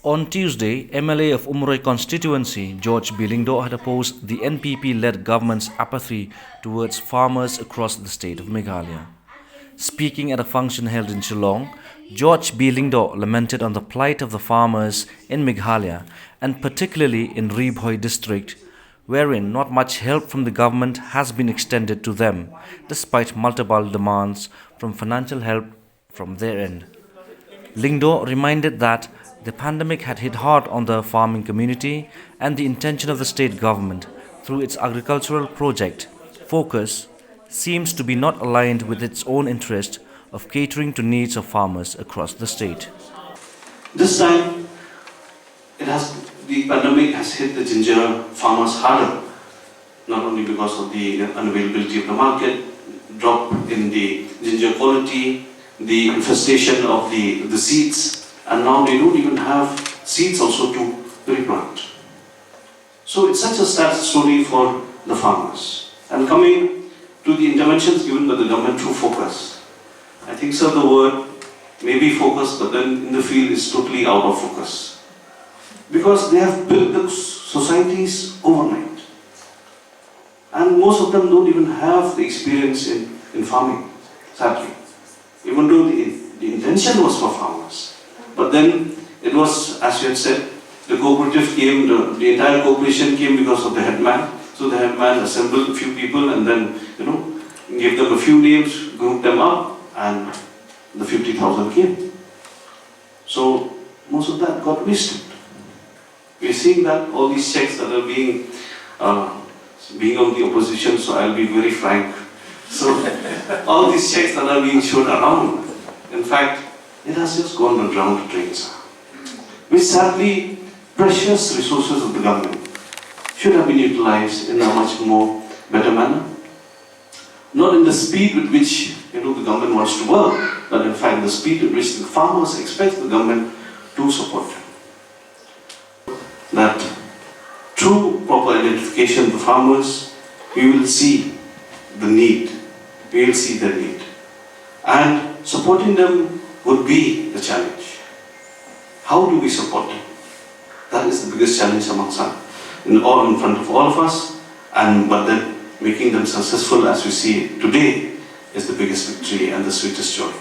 On Tuesday, MLA of UMROI constituency, George B. Lyngdoh, had opposed the NPP-LED government's apathy towards farmers across the state of Meghalaya. Speaking at a function held in Shillong, George B. Lyngdoh lamented on the plight of the farmers in Meghalaya and particularly in Rebhoi district, wherein not much help from the government has been extended to them, despite multiple demands from financial help from their end. Lyngdoh reminded that the pandemic had hit hard on the farming community and the intention of the state government through its agricultural project focus seems to be not aligned with its own interest of catering to needs of farmers across the state. This time, the pandemic has hit the ginger farmers harder, not only because of the unavailability of the market, drop in the ginger quality, the infestation of the seeds, and now they don't even have seeds also to replant. So it's such a sad story for the farmers. And coming to the interventions given by the government through focus, I think, sir, the word may be focus, but then in the field is totally out of focus. Because they have built the societies overnight. And most of them don't even have the experience in farming, sadly. Even though the intention was for farmers. But then it was, as you had said, the cooperative came, the entire cooperation came because of the headman. So the headman assembled a few people and then, gave them a few names, grouped them up, and the 50,000 came. So most of that got wasted. We're seeing that all these checks that are being on the opposition, so I'll be very frank. So all these checks that are being shown around, in fact, it has just gone down the drains. Which sadly, precious resources of the government should have been utilized in a much more better manner. Not in the speed with which the government wants to work, but in fact the speed at which the farmers expect the government to support them. That through proper identification of the farmers, we will see the need. We will see their need. And supporting them would be the challenge. How do we support them? That is the biggest challenge amongst us, in front of all of us, but then making them successful as we see it today is the biggest victory and the sweetest joy.